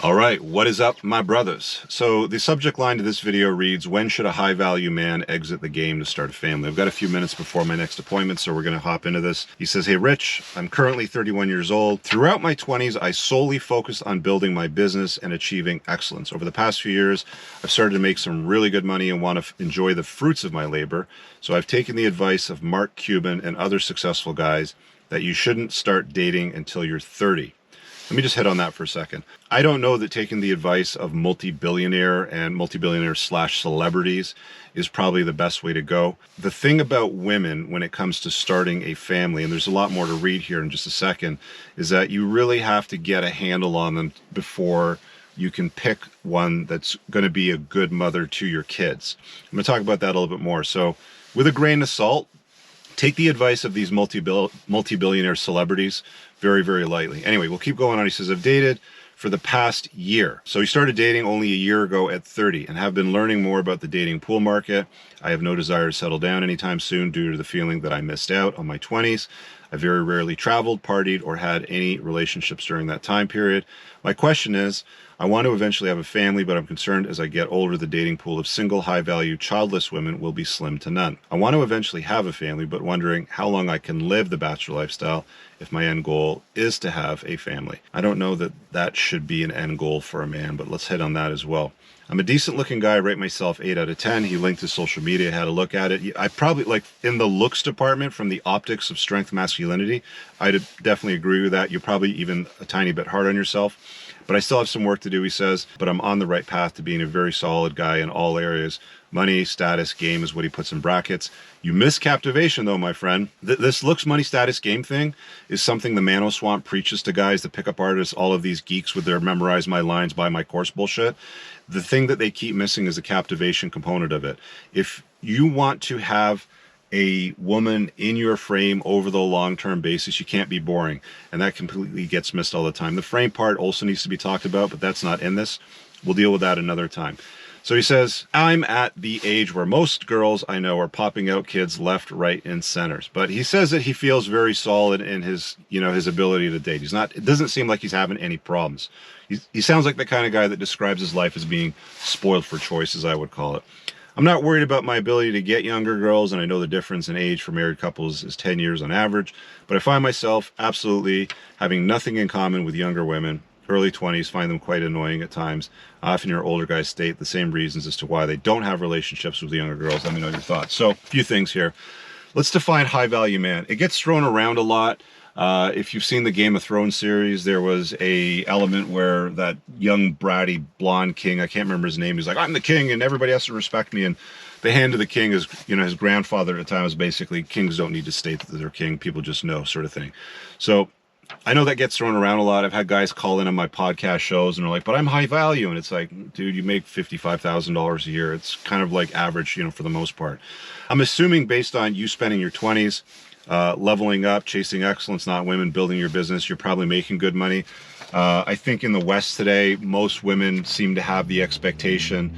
All right, what is up, my brothers? So the subject line to this video reads, when should a high-value man exit the game to start a family? I've got a few minutes before my next appointment, so we're going to hop into this. He says, hey, Rich, I'm currently 31 years old. Throughout my 20s, I solely focused on building my business and achieving excellence. Over the past few years, I've started to make some really good money and want to enjoy the fruits of my labor. So I've taken the advice of Mark Cuban and other successful guys that you shouldn't start dating until you're 30. Let me just hit on that for a second. I don't know that taking the advice of multi-billionaire and multi-billionaire slash celebrities is probably the best way to go. The thing about women when it comes to starting a family, and there's a lot more to read here in just a second, is that you really have to get a handle on them before you can pick one that's going to be a good mother to your kids. I'm going to talk about that a little bit more. So with a grain of salt, take the advice of these multi-billionaire celebrities very, very lightly. Anyway, we'll keep going on. He says, I've dated for the past year. So he started dating only a year ago at 30 and have been learning more about the dating pool market. I have no desire to settle down anytime soon due to the feeling that I missed out on my 20s. I very rarely traveled, partied, or had any relationships during that time period. My question is, I want to eventually have a family, but I'm concerned as I get older, the dating pool of single, high-value, childless women will be slim to none. I want to eventually have a family, but wondering how long I can live the bachelor lifestyle if my end goal is to have a family. I don't know that that should be an end goal for a man, but let's hit on that as well. I'm a decent looking guy. I rate myself 8 out of 10. He linked his social media, had a look at it. I probably, like, in the looks department, from the optics of strength masculinity, I'd definitely agree with that. You're probably even a tiny bit hard on yourself. But I still have some work to do, he says, but I'm on the right path to being a very solid guy in all areas. Money, status, game is what he puts in brackets. You miss captivation, though, my friend. This looks, money, status, game thing is something the Mano Swamp preaches to guys, the pickup artists, all of these geeks with their memorize my lines, buy my course bullshit. The thing that they keep missing is the captivation component of it. If you want to have a woman in your frame over the long-term basis, you can't be boring, and that completely gets missed all the time. The frame part also needs to be talked about, but that's not in this. We'll deal with that another time. So he says, I'm at the age where most girls I know are popping out kids left, right, and centers. But he says that he feels very solid in his, his ability to date. It doesn't seem like he's having any problems. He sounds like the kind of guy that describes his life as being spoiled for choice, as I would call it. I'm not worried about my ability to get younger girls, and I know the difference in age for married couples is 10 years on average, but I find myself absolutely having nothing in common with younger women. Early 20s, find them quite annoying at times. Often your older guys state the same reasons as to why they don't have relationships with the younger girls. Let me know your thoughts. So, a few things here. Let's define high-value man. It gets thrown around a lot. If you've seen the Game of Thrones series, there was a element where that young, bratty, blonde king, I can't remember his name, he's like, I'm the king and everybody has to respect me. And the hand of the king is, his grandfather at the time was basically, kings don't need to state that they're king, people just know, sort of thing. So I know that gets thrown around a lot. I've had guys call in on my podcast shows and they're like, but I'm high value. And it's like, dude, you make $55,000 a year. It's kind of like average, for the most part. I'm assuming based on you spending your 20s, leveling up, chasing excellence, not women, building your business, you're probably making good money. I think in the West today, most women seem to have the expectation,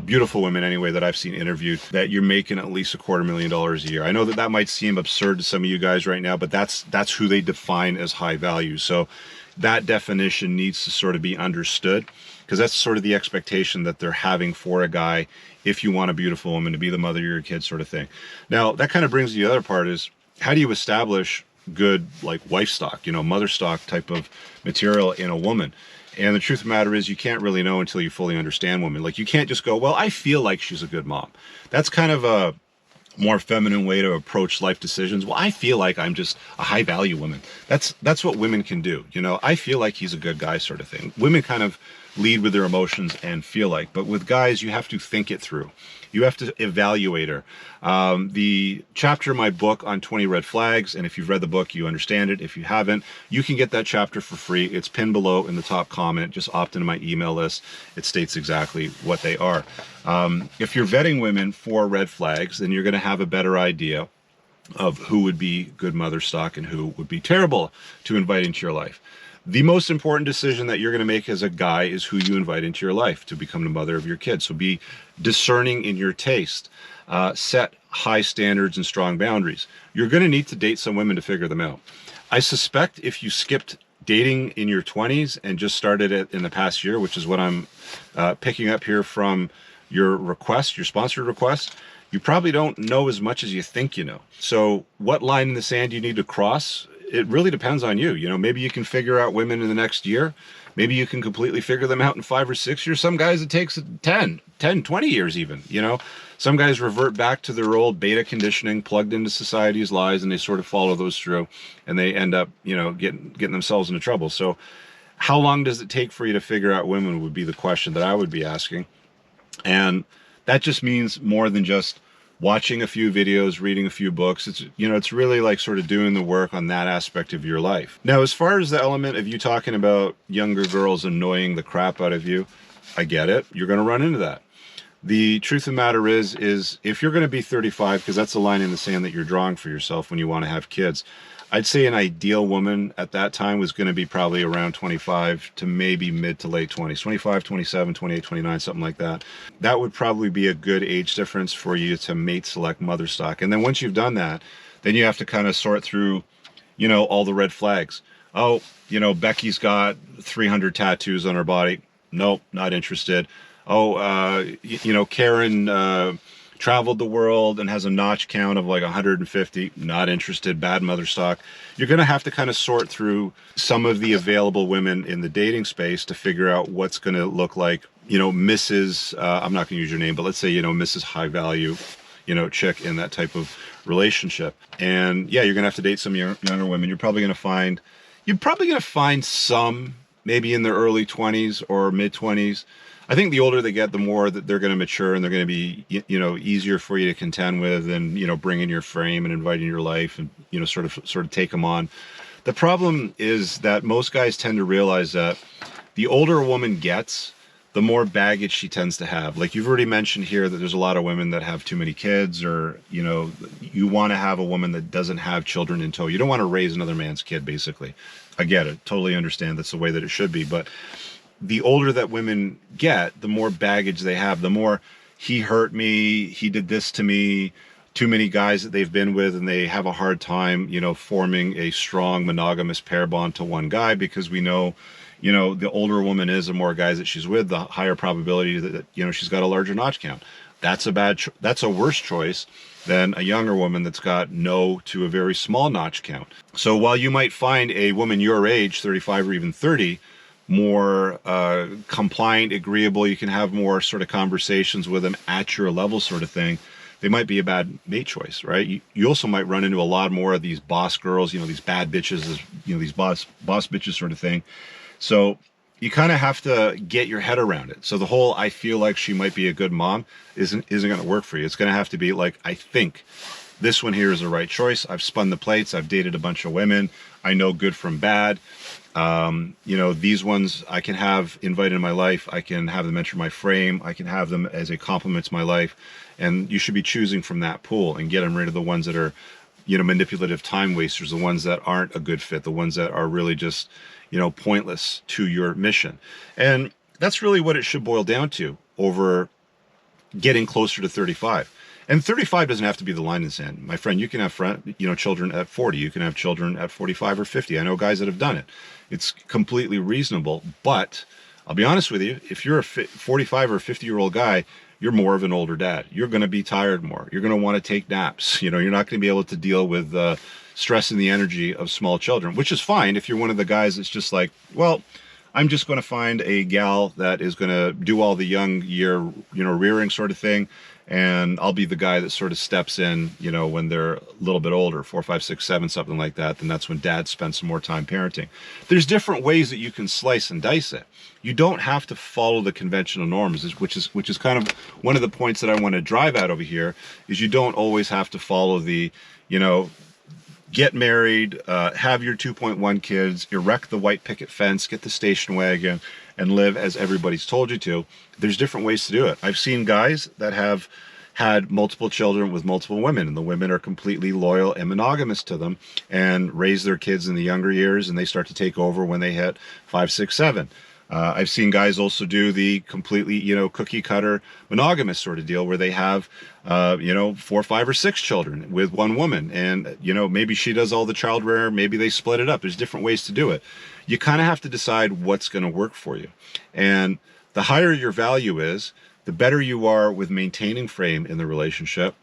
beautiful women anyway that I've seen interviewed, that you're making at least $250,000 a year. I know that might seem absurd to some of you guys right now, but that's who they define as high value. So that definition needs to sort of be understood, because that's sort of the expectation that they're having for a guy if you want a beautiful woman to be the mother of your kids, sort of thing. Now, that kind of brings the other part is, how do you establish good, like, wife stock, mother stock type of material in a woman? And the truth of the matter is, you can't really know until you fully understand women. Like, you can't just go, well, I feel like she's a good mom. That's kind of a more feminine way to approach life decisions. Well, I feel like I'm just a high value woman. That's what women can do. I feel like he's a good guy, sort of thing. Women kind of lead with their emotions and feel like, but with guys, you have to think it through. You have to evaluate her. The chapter in my book on 20 red flags, and if you've read the book, you understand it. If you haven't, you can get that chapter for free. It's pinned below in the top comment. Just opt into my email list. It states exactly what they are. If you're vetting women for red flags, then you're going to have a better idea of who would be good mother stock and who would be terrible to invite into your life. The most important decision that you're going to make as a guy is who you invite into your life to become the mother of your kids. So be discerning in your taste. Set high standards and strong boundaries. You're going to need to date some women to figure them out. I suspect if you skipped dating in your 20s and just started it in the past year, which is what I'm picking up here from your request, your sponsored request, you probably don't know as much as you think you know. So what line in the sand you need to cross, it really depends on you. You know, maybe you can figure out women in the next year. Maybe you can completely figure them out in 5 or 6 years. Some guys, it takes 10, 20 years even, you know. Some guys revert back to their old beta conditioning, plugged into society's lies, and they sort of follow those through, and they end up, you know, getting themselves into trouble. So how long does it take for you to figure out women would be the question that I would be asking. And that just means more than just watching a few videos, reading a few books. It's, you know, it's really like sort of doing the work on that aspect of your life. Now, as far as the element of you talking about younger girls annoying the crap out of you, I get it. You're going to run into that. The truth of the matter is if you're going to be 35, because that's the line in the sand that you're drawing for yourself when you want to have kids, I'd say an ideal woman at that time was going to be probably around 25 to maybe mid to late 20s, 25, 27, 28, 29, something like that. That would probably be a good age difference for you to mate select mother stock. And then once you've done that, then you have to kind of sort through, you know, all the red flags. Oh, you know, Becky's got 300 tattoos on her body. Nope, not interested. Oh, you know, Karen traveled the world and has a notch count of like 150, not interested, bad mother stock. You're going to have to kind of sort through some of the available women in the dating space to figure out what's going to look like, you know, Mrs. I'm not going to use your name, but let's say, you know, Mrs. High Value, you know, chick in that type of relationship. And yeah, you're going to have to date some younger women. You're probably going to find some maybe in their early 20s or mid 20s. I think the older they get, the more that they're going to mature and they're going to be, you know, easier for you to contend with and, you know, bring in your frame and invite in your life and, you know, sort of take them on. The problem is that most guys tend to realize that the older a woman gets, the more baggage she tends to have. Like you've already mentioned here that there's a lot of women that have too many kids, or, you know, you want to have a woman that doesn't have children in tow. You don't want to raise another man's kid, basically. I get it. Totally understand. That's the way that it should be. But the older that women get, the more baggage they have, the more he hurt me, he did this to me, too many guys that they've been with, and they have a hard time, you know, forming a strong monogamous pair bond to one guy, because we know, you know, the older a woman is, the more guys that she's with, the higher probability that, you know, she's got a larger notch count. That's a worse choice than a younger woman that's got no to a very small notch count. So while you might find a woman your age, 35 or even 30, more compliant, agreeable, you can have more sort of conversations with them at your level sort of thing, they might be a bad mate choice, right? You also might run into a lot more of these boss girls, you know, these bad bitches, you know, these boss bitches sort of thing. So you kind of have to get your head around it. So the whole I feel like she might be a good mom isn't going to work for you. It's going to have to be like, I think this one here is the right choice. I've spun the plates. I've dated a bunch of women. I know good from bad. You know, these ones I can have invited in my life. I can have them enter my frame. I can have them as a compliment to my life. And you should be choosing from that pool and getting rid of the ones that are, you know, manipulative time wasters, the ones that aren't a good fit, the ones that are really just, you know, pointless to your mission. And that's really what it should boil down to over getting closer to 35. And 35 doesn't have to be the line in the sand. My friend, you can have children at 40. You can have children at 45 or 50. I know guys that have done it. It's completely reasonable. But I'll be honest with you, if you're a 45 or 50-year-old guy, you're more of an older dad. You're going to be tired more. You're going to want to take naps. You know, you're not going to be able to deal with stress and the energy of small children, which is fine if you're one of the guys that's just like, well, I'm just going to find a gal that is going to do all the young year, you know, rearing sort of thing. And I'll be the guy that sort of steps in, you know, when they're a little bit older, 4, 5, 6, 7, something like that. Then that's when dad spends some more time parenting. There's different ways that you can slice and dice it. You don't have to follow the conventional norms, which is kind of one of the points that I want to drive at over here, is you don't always have to follow the, you know, get married, have your 2.1 kids, erect the white picket fence, get the station wagon, and live as everybody's told you to. There's different ways to do it. I've seen guys that have had multiple children with multiple women, and the women are completely loyal and monogamous to them and raise their kids in the younger years, and they start to take over when they hit 5, 6, 7. I've seen guys also do the completely, cookie cutter monogamous sort of deal where they have, 4, 5, or 6 children with one woman. And, maybe she does all the child rearing, maybe they split it up. There's different ways to do it. You kind of have to decide what's going to work for you. And the higher your value is, the better you are with maintaining frame in the relationship,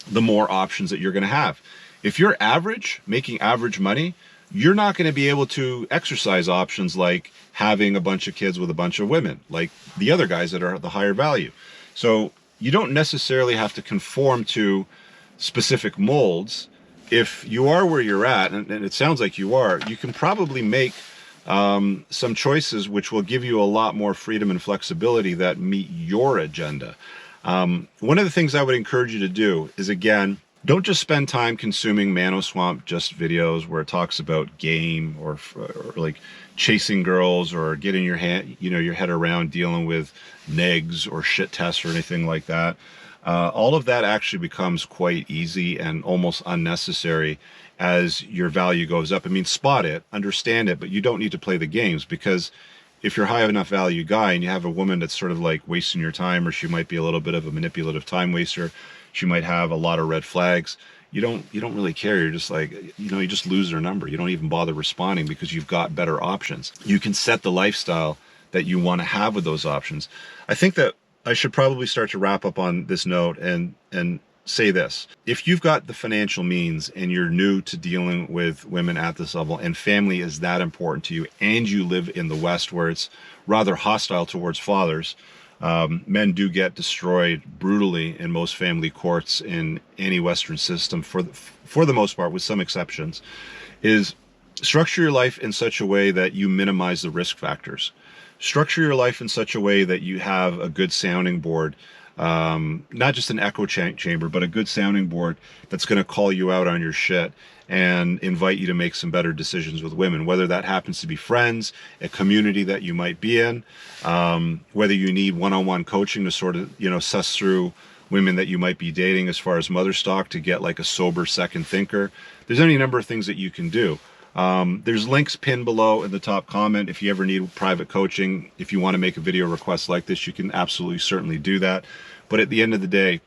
the more options that you're going to have. If you're average, making average money, you're not going to be able to exercise options like having a bunch of kids with a bunch of women, like the other guys that are the higher value. So you don't necessarily have to conform to specific molds. If you are where you're at, and it sounds like you are, you can probably make some choices which will give you a lot more freedom and flexibility that meet your agenda. One of the things I would encourage you to do is, again, don't just spend time consuming Manoswamp just videos where it talks about game or like chasing girls or getting your head around dealing with negs or shit tests or anything like that. All of that actually becomes quite easy and almost unnecessary as your value goes up. I mean, spot it, understand it, but you don't need to play the games, because if you're a high enough value guy and you have a woman that's sort of like wasting your time, or she might be a little bit of a manipulative time waster, she might have a lot of red flags, you don't really care. You're just like, you just lose their number. You don't even bother responding because you've got better options. You can set the lifestyle that you want to have with those options. I think that I should probably start to wrap up on this note and say this. If you've got the financial means and you're new to dealing with women at this level, and family is that important to you, and you live in the West where it's rather hostile towards fathers, men do get destroyed brutally in most family courts in any Western system for the most part, with some exceptions, is structure your life in such a way that you minimize the risk factors. Structure your life in such a way that you have a good sounding board, not just an echo chamber, but a good sounding board that's going to call you out on your shit and invite you to make some better decisions with women, whether that happens to be friends, a community that you might be in, whether you need one-on-one coaching to sort of, suss through women that you might be dating as far as mother stock to get like a sober second thinker. There's any number of things that you can do. There's links pinned below in the top comment. If you ever need private coaching, if you want to make a video request like this, you can absolutely certainly do that. But at the end of the day,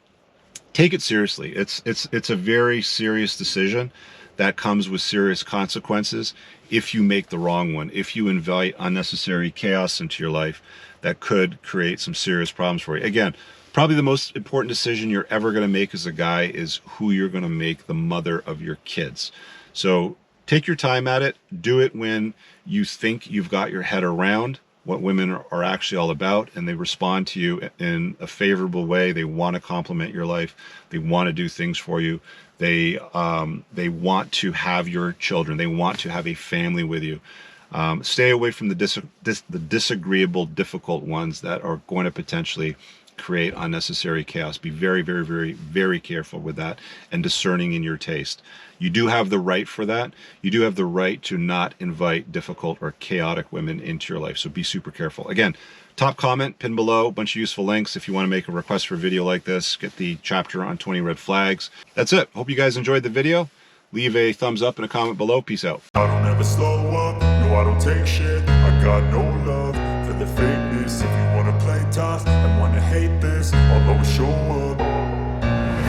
take it seriously. It's a very serious decision that comes with serious consequences if you make the wrong one, if you invite unnecessary chaos into your life that could create some serious problems for you. Again, probably the most important decision you're ever going to make as a guy is who you're going to make the mother of your kids. So take your time at it. Do it when you think you've got your head around what women are actually all about, and they respond to you in a favorable way. They want to complement your life. They want to do things for you. They want to have your children. They want to have a family with you. Stay away from the disagreeable, difficult ones that are going to potentially create unnecessary chaos. Be very, very, very, very careful with that and discerning in your taste. You do have the right for that. You do have the right to not invite difficult or chaotic women into your life. So be super careful. Again, top comment pinned below, a bunch of useful links. If you want to make a request for a video like this, get the chapter on 20 red flags. That's it. Hope you guys enjoyed the video. Leave a thumbs up and a comment below. Peace out. I don't ever slow up, no I don't take shit. I got no love for the fakeness. If you wanna play tough and wanna hate this, I'll always show up.